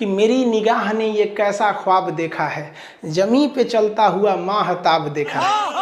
कि मेरी निगाह ने ये कैसा ख्वाब देखा है, जमी पे चलता हुआ माहताब देखा है।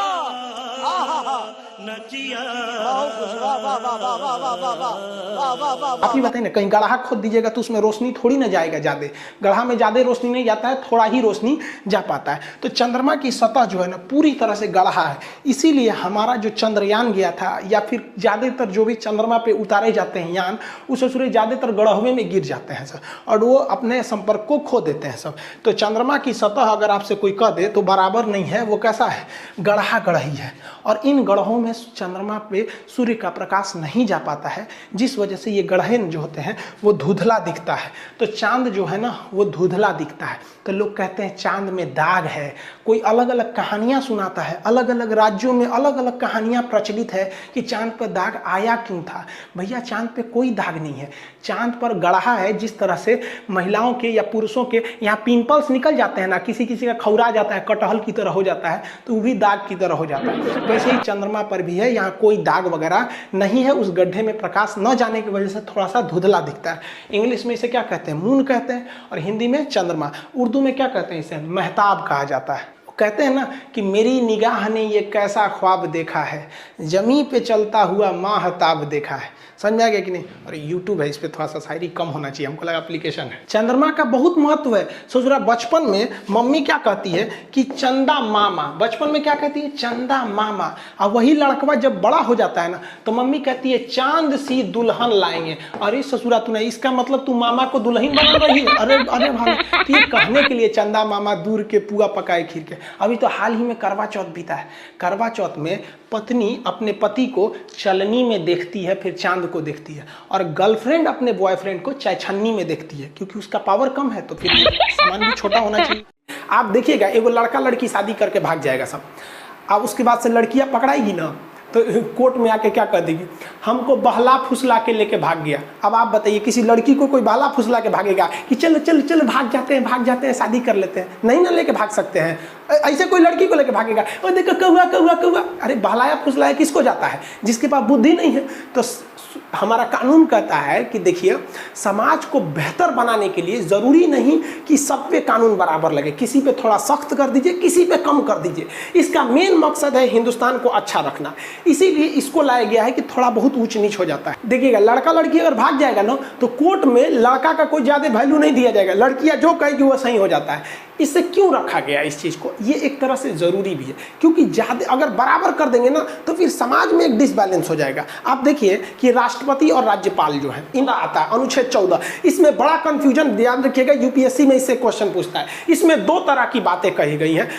आप ही बताइए ना, कहीं गड्ढा खोद दीजिएगा तो उसमें रोशनी थोड़ी ना जाएगा ज्यादा, गड्ढा में ज्यादा रोशनी नहीं जाता है, थोड़ा ही रोशनी जा पाता है। तो चंद्रमा की सतह जो है ना पूरी तरह से गड्ढा है, इसीलिए हमारा जो चंद्रयान गया था या फिर ज्यादातर जो भी चंद्रमा पे उतारे जाते हैं यान, उस सूर्य ज्यादातर गड्ढे में गिर जाते हैं सब, और वो अपने संपर्क को खो देते हैं सब। तो चंद्रमा की सतह अगर आपसे कोई कह दे तो बराबर नहीं है, वो कैसा है, गड्ढा गढ़ही है, और इन गड्ढों में चंद्रमा पे सूर्य का प्रकाश नहीं जा पाता है, जिस वजह से ये गड्ढे जो होते हैं वो धुंधला दिखता है। तो चांद जो है ना वो धुंधला दिखता है। तो लोग कहते हैं चांद में दाग है, कोई अलग अलग कहानियां सुनाता है, अलग अलग राज्यों में अलग अलग कहानियां प्रचलित है कि चांद पर दाग आया क्यों था। भैया चांद पे कोई दाग नहीं है, चांद पर गड्ढा है। जिस तरह से महिलाओं के या पुरुषों के यहाँ पिंपल्स निकल जाते हैं ना, किसी किसी का खौरा जाता है, कटहल की तरह हो जाता है, तो वो भी दाग की तरह हो जाता है। वैसे ही चंद्रमा पर भी है, यहाँ कोई दाग वगैरह नहीं है, उस गड्ढे में प्रकाश न जाने की वजह से थोड़ा सा धुंधला दिखता है। इंग्लिश में इसे क्या कहते हैं, मून कहते हैं, और हिंदी में चंद्रमा। उर्दू में क्या कहते हैं, इसे महताब कहा जाता है। कहते हैं ना कि मेरी निगाह ने ये कैसा ख्वाब देखा है, जमी पे चलता हुआ माहताब देखा है। समझ में आ गया कि नहीं। और यूट्यूब है, इस पे थोड़ा सा शायरी कम होना चाहिए, हमको लगा एप्लीकेशन है। चंद्रमा का बहुत महत्व है। सोच रहा बचपन में मम्मी क्या कहती है कि चंदा मामा, बचपन में क्या कहती है, चंदा मामा। और वही लड़कवा जब बड़ा हो जाता है ना तो मम्मी कहती है चांद सी दुल्हन लाएंगे। अरे ससुरा तूने, इसका मतलब तू मामा को दुल्हन बना रही है। अरे अरे भाई, तो ये कहने के लिए चंदा मामा दूर के पुआ पकाए खीर के। अभी तो हाल ही में करवा चौथ बीता है। करवा चौथ में पत्नी अपने पति को चलनी में देखती है, फिर चांद को देखती है, और गर्लफ्रेंड अपने बॉयफ्रेंड को चायछन्नी में देखती है, क्योंकि उसका पावर कम है तो फिर सामान भी छोटा होना चाहिए। आप देखिएगा एगो लड़का लड़की शादी करके भाग जाएगा सब, अब उसके बाद से लड़कियां पकड़ाएगी ना तो कोर्ट में आके क्या कर देगी, हमको बहला फुसला के लेके भाग गया। अब आप बताइए किसी लड़की को कोई बहला फुसला के भागेगा कि चलो चलो चलो भाग जाते हैं शादी कर लेते हैं, नहीं ना लेके भाग सकते हैं। ऐसे कोई लड़की को लेके भागेगा, और देखो कौआ कौआ कौआ। अरे बहलाया फुसलाया किसको जाता है, जिसके पास बुद्धि नहीं है। तो हमारा कानून कहता है कि देखिए समाज को बेहतर बनाने के लिए जरूरी नहीं कि सब पे कानून बराबर लगे, किसी पे थोड़ा सख्त कर दीजिए, किसी पे कम कर दीजिए। इसका मेन मकसद है हिंदुस्तान को अच्छा रखना, इसीलिए इसको लाया गया है कि थोड़ा बहुत ऊंच नीच हो जाता है। देखिएगा लड़का लड़की अगर भाग जाएगा ना तो कोर्ट में लड़का का कोई ज्यादा वैल्यू नहीं दिया जाएगा, लड़कियां जो कहेगी वो सही हो जाता है। इससे क्यों रखा गया इस चीज को, ये एक तरह से जरूरी भी है, क्योंकि ज्यादा अगर बराबर कर देंगे ना तो फिर समाज में एक डिसबैलेंस हो जाएगा। आप देखिए कि राष्ट्रपति और राज्यपाल जो है इनका आता है अनुच्छेद 14, इसमें बड़ा कंफ्यूजन, ध्यान रखिएगा यूपीएससी में इससे क्वेश्चन पूछता है। इसमें दो तरह की बातें कही गई हैं।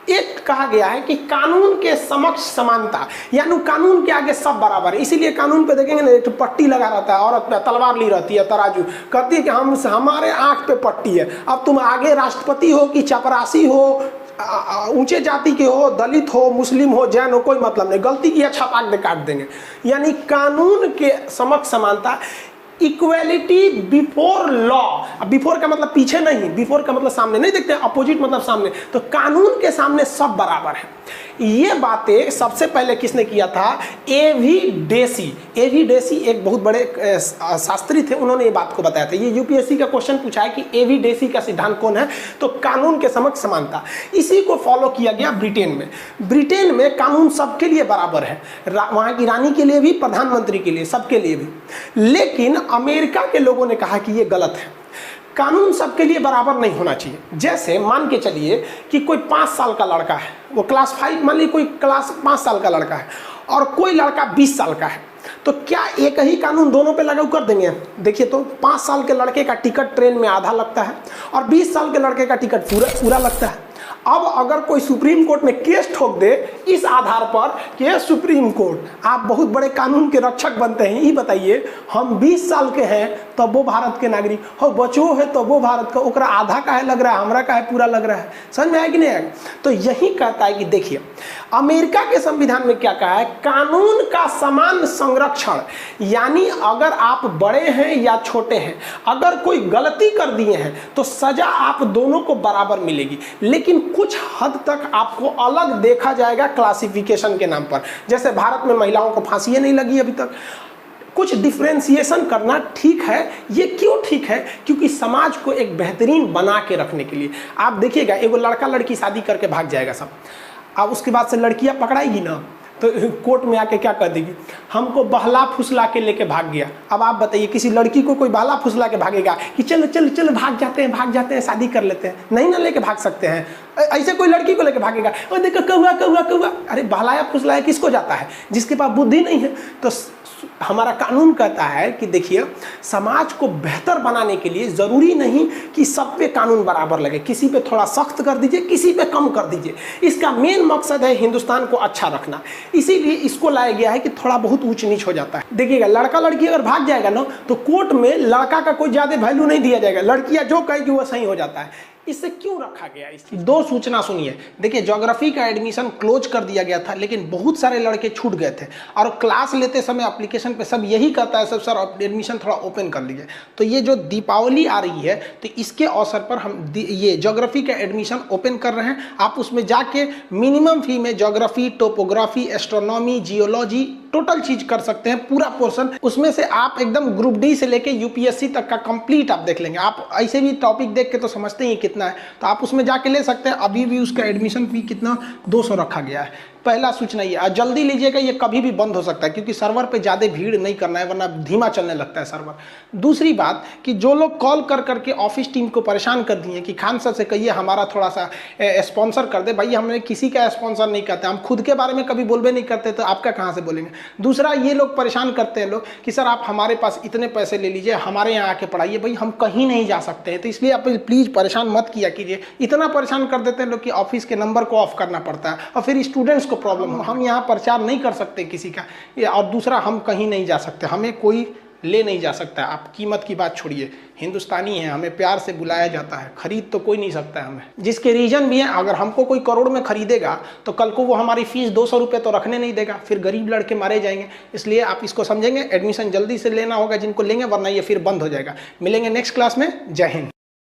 एक कहा गया है कि कानून के समक्ष समानता, यानी कानून के आगे सब बराबर है। इसीलिए कानून पे देखेंगे ना एक पट्टी लगा रहता है, औरत पे तलवार ली रहती है, तराजू कहती है कि हमारे आंख पे पट्टी है। अब तुम आगे राष्ट्रपति हो कि चपरासी हो, ऊंचे जाति के हो, दलित हो, मुस्लिम हो, जैन हो, कोई मतलब नहीं, गलती किया छपाक दे काट देंगे। यानी कानून के समक्ष समानता, इक्वेलिटी बिफोर लॉ। बिफोर का मतलब पीछे नहीं, बिफोर का मतलब सामने नहीं, देखते अपोजिट मतलब सामने। तो कानून के सामने सब बराबर है। ये बातें सबसे पहले किसने किया था, एवी डेसी। एवी डेसी एक बहुत बड़े शास्त्री थे, उन्होंने ये बात को बताया था। ये यूपीएससी का क्वेश्चन पूछा है कि एवी डेसी का सिद्धांत कौन है, तो कानून के समक्ष समानता। इसी को फॉलो किया गया ब्रिटेन में। ब्रिटेन में कानून सबके लिए बराबर है, वहां की रानी के लिए भी, प्रधानमंत्री के लिए, सबके लिए भी। लेकिन अमेरिका के लोगों ने कहा कि ये गलत है, कानून सबके लिए बराबर नहीं होना चाहिए। जैसे मान के चलिए कि कोई 5 साल का लड़का है, वो क्लास 5, मान लीजिए कोई क्लास 5 साल का लड़का है, और कोई लड़का 20 साल का है, तो क्या एक ही कानून दोनों पे लागू कर देंगे? देखिए तो 5 साल के लड़के का टिकट ट्रेन में आधा लगता है और 20 साल के लड़के का टिकट पूरा लगता है। अब अगर कोई सुप्रीम कोर्ट में केस ठोक दे इस आधार पर कि सुप्रीम कोर्ट आप बहुत बड़े कानून के रक्षक बनते हैं, ये बताइए हम 20 साल के हैं तब वो भारत के नागरिक हो, बचो है तो वो भारत का, ओकरा आधा का है लग रहा है, हमरा का है पूरा लग रहा है। समझ में आया कि नहीं आया? तो यही कहता है कि देखिए अमेरिका के संविधान में क्या कहा है, कानून का समान संरक्षण। यानी अगर आप बड़े हैं या छोटे हैं, अगर कोई गलती कर दिए हैं तो सजा आप दोनों को बराबर मिलेगी, लेकिन कुछ हद तक आपको अलग देखा जाएगा क्लासिफिकेशन के नाम पर। जैसे भारत में महिलाओं को फांसी नहीं लगी अभी तक, कुछ डिफ्रेंसिएशन करना ठीक है। ये क्यों ठीक है? क्योंकि समाज को एक बेहतरीन बना के रखने के लिए। आप देखिएगा, एगो लड़का लड़की शादी करके भाग जाएगा सब, अब उसके बाद से लड़कियां पकड़ाएगी ना तो कोर्ट में आके क्या कर देगी, हमको बहला फुसला के लेके भाग गया। अब आप बताइए, किसी लड़की को कोई बहला फुसला के भागेगा कि चलो चलो चलो भाग जाते हैं शादी कर लेते हैं? नहीं ना लेके भाग सकते हैं। ऐसे कोई लड़की को लेके भागेगा, और देखो कौआ कौआ कौआ, अरे बहलाया फुसलाया किसको जाता है? जिसके पास बुद्धि नहीं है। तो हमारा कानून कहता है कि देखिए, समाज को बेहतर बनाने के लिए ज़रूरी नहीं कि सब पे कानून बराबर लगे, किसी पे थोड़ा सख्त कर दीजिए, किसी पे कम कर दीजिए। इसका मेन मकसद है हिंदुस्तान को अच्छा रखना, इसीलिए इसको लाया गया है कि थोड़ा बहुत ऊंच नीच हो जाता है। देखिएगा, लड़का लड़की अगर भाग जाएगा ना तो कोर्ट में लड़का का कोई ज़्यादा वैल्यू नहीं दिया जाएगा, लड़कियाँ जो कहेगी वो सही हो जाता है। इससे क्यों रखा गया? इसकी दो सूचना सुनिए। देखिए, ज्योग्राफी का एडमिशन क्लोज कर दिया गया था, लेकिन बहुत सारे लड़के छूट गए थे और क्लास लेते समय एप्लीकेशन पे सब यही कहता है, सब सर एडमिशन थोड़ा ओपन कर लीजिए। तो ये जो दीपावली आ रही है, तो इसके अवसर पर हम ये ज्योग्राफी का एडमिशन ओपन कर रहे हैं। आप उसमें जाके मिनिमम फी में geography, topography, astronomy, geology total चीज कर सकते हैं, पूरा पोर्शन। उसमें से आप एकदम ग्रुप डी से लेके यूपीएससी तक का कंप्लीट आप देख लेंगे। आप ऐसे भी टॉपिक देख के तो समझते ही कितना है, तो आप उसमें जाके ले सकते हैं। अभी भी उसका एडमिशन फी कितना 200 रखा गया है। पहला सूचना ये, और जल्दी लीजिएगा, ये कभी भी बंद हो सकता है, क्योंकि सर्वर पे ज़्यादा भीड़ नहीं करना है, वरना धीमा चलने लगता है सर्वर। दूसरी बात कि जो लोग कॉल कर करके ऑफिस टीम को परेशान कर दिए कि खान सर से कहिए हमारा थोड़ा सा स्पॉन्सर कर दे, भाई हमने किसी का स्पॉन्सर नहीं करते, हम खुद के बारे में कभी बोलबे नहीं करते, तो आपका कहाँ से बोलेंगे। दूसरा, ये लोग परेशान करते हैं लोग कि सर आप हमारे पास इतने पैसे ले लीजिए, हमारे यहाँ आके पढ़ाइए। भाई हम कहीं नहीं जा सकते हैं, तो इसलिए आप प्लीज़ परेशान मत किया कीजिए। इतना परेशान कर देते हैं लोग कि ऑफिस के नंबर को ऑफ करना पड़ता है, और फिर स्टूडेंट्स को प्रॉब्लम हो। हम यहाँ प्रचार नहीं कर सकते किसी का, और दूसरा हम कहीं नहीं जा सकते, हमें कोई ले नहीं जा सकता है। आप कीमत की बात छोड़िए, हिंदुस्तानी है, हमें प्यार से बुलाया जाता है, खरीद तो कोई नहीं सकता है हमें। जिसके रीजन भी है, अगर हमको कोई करोड़ में खरीदेगा तो कल को वो हमारी फीस 200 रुपये तो रखने नहीं देगा, फिर गरीब लड़के मारे जाएंगे। इसलिए आप इसको समझेंगे, एडमिशन जल्दी से लेना होगा जिनको लेंगे, वरना ये फिर बंद हो जाएगा। मिलेंगे नेक्स्ट क्लास में। जय हिंद।